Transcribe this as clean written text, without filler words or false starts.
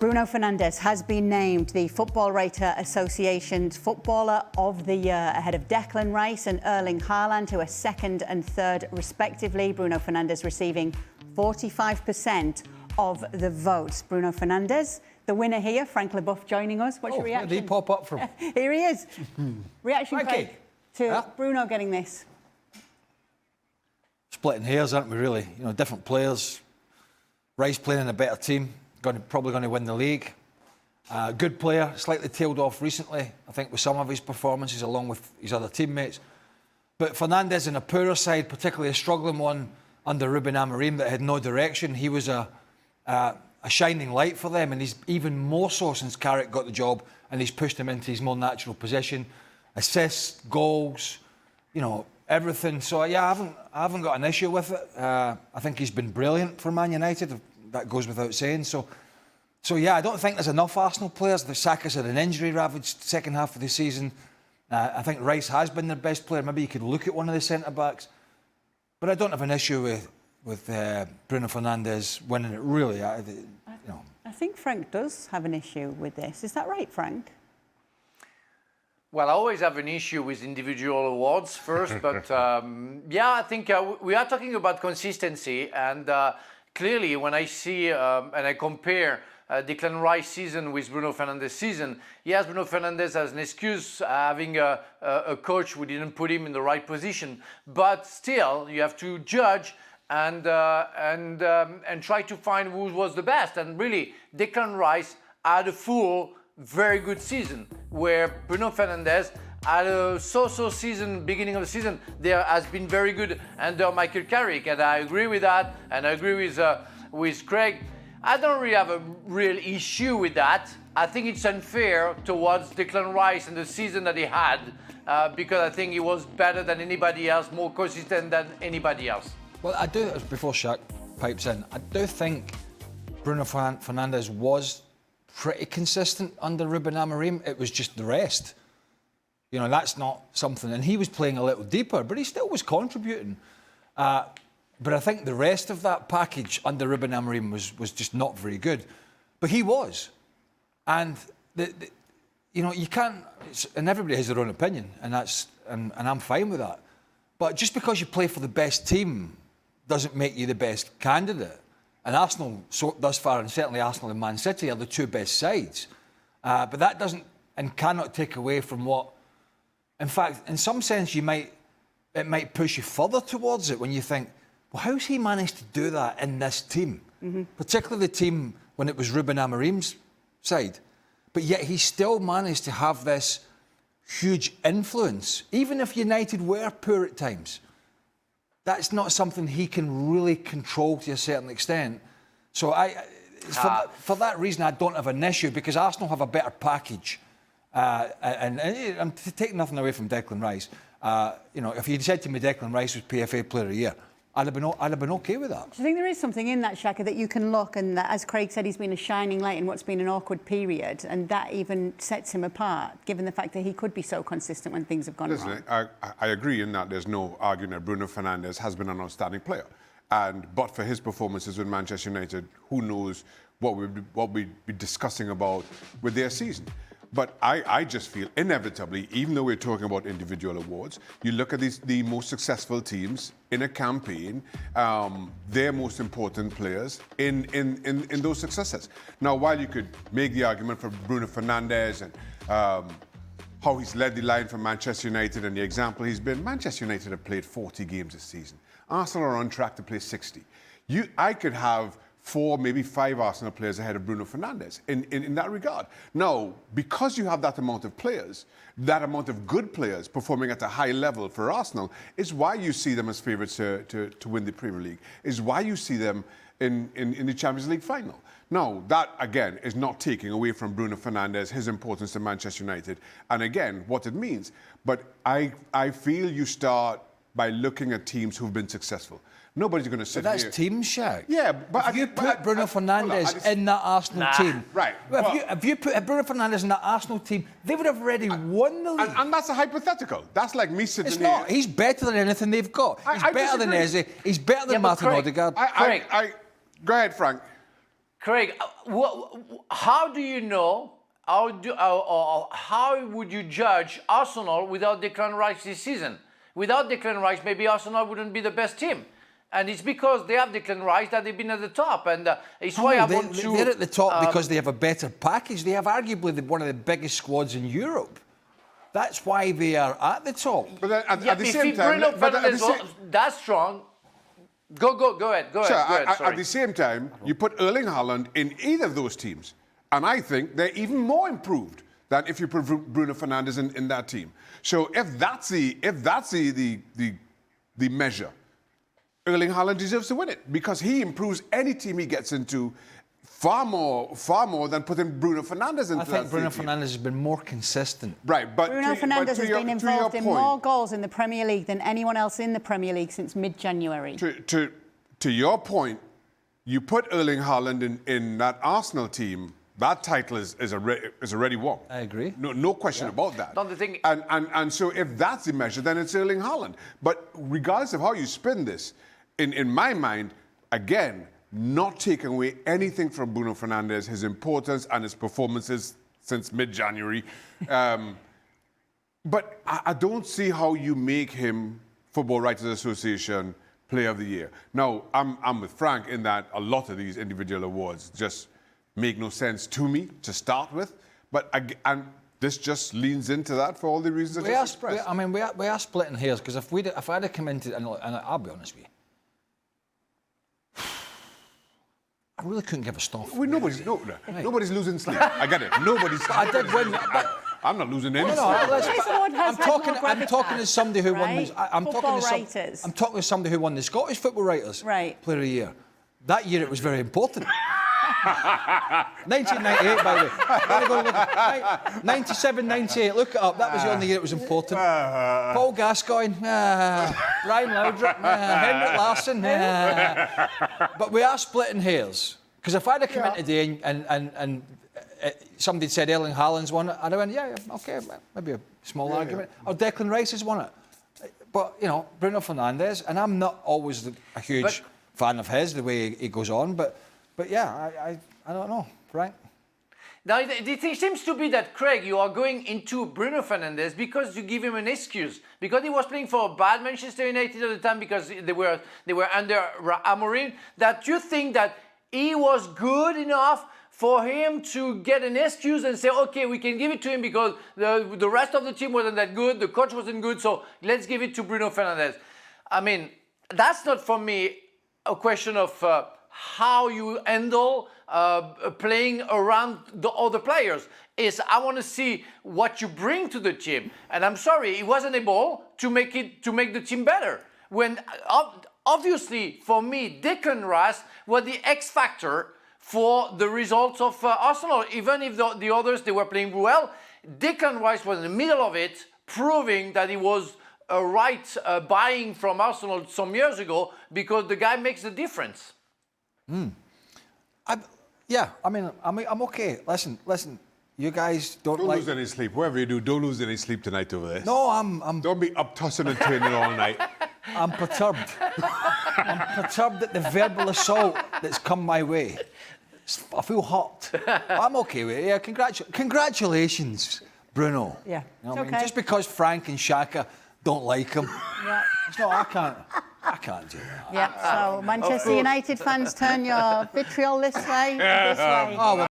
Bruno Fernandes has been named the Football Writer Association's Footballer of the Year ahead of Declan Rice and Erling Haaland, who are second and third respectively. Bruno Fernandes receiving 45% of the votes. Bruno Fernandes, the winner here, Frank Leboeuf joining us. What's your reaction? Where did he pop up from? Here he is. Reaction, Craig, to Bruno getting this? Splitting hairs, aren't we, really? You know, different players. Rice playing in a better team. Probably going to win the league. Good player, slightly tailed off recently, I think, with some of his performances along with his other teammates. But Fernandes in a poorer side, particularly a struggling one under Ruben Amorim that had no direction. He was a shining light for them, and he's even more so since Carrick got the job and he's pushed him into his more natural position. Assists, goals, you know, everything. So, yeah, I haven't got an issue with it. I think he's been brilliant for Man United. That goes without saying. So yeah, I don't think there's enough Arsenal players. The Saka's had an injury-ravaged second half of the season. I think Rice has been their best player. Maybe you could look at one of the centre-backs. But I don't have an issue with Bruno Fernandes winning it, really. I think Frank does have an issue with this. Is that right, Frank? Well, I always have an issue with individual awards first, but yeah, I think we are talking about consistency, and clearly when I see and I compare Declan Rice season with Bruno Fernandes season, yes, Bruno Fernandes has an excuse having a coach who didn't put him in the right position, but still you have to judge and try to find who was the best. And really, Declan Rice had a full, very good season, where Bruno Fernandes had a so-so season, beginning of the season. There has been very good under Michael Carrick, and I agree with that, and I agree with Craig. I don't really have a real issue with that. I think it's unfair towards Declan Rice and the season that he had, because I think he was better than anybody else, more consistent than anybody else. Well, I do, before Shaq pipes in, I do think Bruno Fernandes was pretty consistent under Ruben Amorim. It was just the rest. You know, that's not something, and he was playing a little deeper, but he still was contributing. But I think the rest of that package under Ruben Amorim was just not very good. But he was. And, you know, you can't, and everybody has their own opinion, and I'm fine with that. But just because you play for the best team doesn't make you the best candidate. And Arsenal, so thus far, and certainly Arsenal and Man City, are the two best sides. But that doesn't and cannot take away from what, in fact, in some sense, it might push you further towards it when you think, well, how's he managed to do that in this team? Mm-hmm. Particularly the team when it was Ruben Amorim's side. But yet he still managed to have this huge influence, even if United were poor at times. That's not something he can really control to a certain extent. So for that reason, I don't have an issue, because Arsenal have a better package. And I'm taking nothing away from Declan Rice. You know, if you'd said to me Declan Rice was PFA Player of the Year, I'd have been okay with that. Do you think there is something in that, Shaka, that you can look, and that, as Craig said, he's been a shining light in what's been an awkward period, and that even sets him apart, given the fact that he could be so consistent when things have gone wrong? I agree in that there's no arguing that Bruno Fernandes has been an outstanding player. But for his performances with Manchester United, who knows what we'd be discussing about with their season. But I just feel inevitably, even though we're talking about individual awards, you look at the most successful teams in a campaign, their most important players in those successes. Now, while you could make the argument for Bruno Fernandes and how he's led the line for Manchester United and the example he's been, Manchester United have played 40 games this season. Arsenal are on track to play 60. I could have 4, maybe 5 Arsenal players ahead of Bruno Fernandes in that regard. Now, because you have that amount of players, that amount of good players performing at a high level for Arsenal, is why you see them as favourites to win the Premier League, is why you see them in the Champions League final. Now, that, again, is not taking away from Bruno Fernandes, his importance to Manchester United, and again, what it means. But I feel you start by looking at teams who've been successful. Nobody's going to sit here. But that's team Shaq. Yeah, but if you put Bruno Fernandes in that Arsenal team, right? If you put Bruno Fernandes in that Arsenal team, they would have already won the league. And that's a hypothetical. That's like me sitting here. It's not. He's better than anything they've got. He's better than Eze. He's better than Martin Odegaard. Go ahead, Frank. Craig, how do you know? How would you judge Arsenal without Declan Rice this season? Without Declan Rice, maybe Arsenal wouldn't be the best team. And it's because they have Declan Rice that they've been at the top. And it's why I want to... They're at the top because they have a better package. They have arguably one of the biggest squads in Europe. That's why they are at the top. But then at the same time... Bruno Fernandes that strong... Go ahead. At the same time, you put Erling Haaland in either of those teams. And I think they're even more improved than if you put Bruno Fernandes in that team. So if that's the measure, Erling Haaland deserves to win it because he improves any team he gets into far more than putting Bruno Fernandes into. I think Bruno Fernandes has been more consistent. Right, but Bruno Fernandes has been involved in more goals in the Premier League than anyone else in the Premier League since mid-January. To your point, you put Erling Haaland in that Arsenal team. That title is already won. I agree. No question about that. Not the thing. And so if that's the measure, then it's Erling Haaland. But regardless of how you spin this, in my mind, again, not taking away anything from Bruno Fernandes, his importance and his performances since mid-January. But I don't see how you make him Football Writers Association Player of the Year. Now, I'm with Frank in that a lot of these individual awards just make no sense to me to start with, and this just leans into that for all the reasons I just expressed. We are splitting hairs because if I'd have come into, and I'll be honest with you, I really couldn't give a stuff. Nobody's losing sleep. I get it. I did win, but I'm not losing any sleep. I'm talking to somebody who won this. I'm Football Writers. I'm talking to somebody who won the Scottish Football Writers Player of the Year. That year it was very important. 1998, by the way. 97, 98. Look it up. That was the only year it was important. Paul Gascoigne, Brian Laudrup, Henrik Larsson. But we are splitting hairs. Because if I'd have come in today and somebody said Erling Haaland's won it, I'd have went, yeah, okay, maybe a small argument. Or Declan Rice has won it. But, you know, Bruno Fernandes, and I'm not always a huge fan of his, the way he goes on, but yeah, I don't know, Frank. Now, the thing seems to be that, Craig, you are going into Bruno Fernandes because you give him an excuse. Because he was playing for a bad Manchester United at the time because they were under Amorim, that you think that he was good enough for him to get an excuse and say, okay, we can give it to him because the rest of the team wasn't that good, the coach wasn't good, so let's give it to Bruno Fernandes. I mean, that's not for me a question of how you handle playing around the other players. Is I want to see what you bring to the team, and I'm sorry, he wasn't able to make the team better. When obviously for me, Declan Rice was the X factor for the results of Arsenal. Even if the others they were playing well, Declan Rice was in the middle of it, proving that he was right buying from Arsenal some years ago because the guy makes the difference. I'm okay. Listen. You guys don't lose any sleep. Whatever you do, don't lose any sleep tonight over this. No, I'm. Don't be up tossing and turning all night. I'm perturbed. I'm perturbed at the verbal assault that's come my way. I feel hot. I'm okay with it. Yeah, congratulations, Bruno. Yeah, You know just because Frank and Shaka don't like him. Yeah. It's not. I can't do that. Yeah. So Manchester United fans, turn your vitriol this way. This way. Oh, well,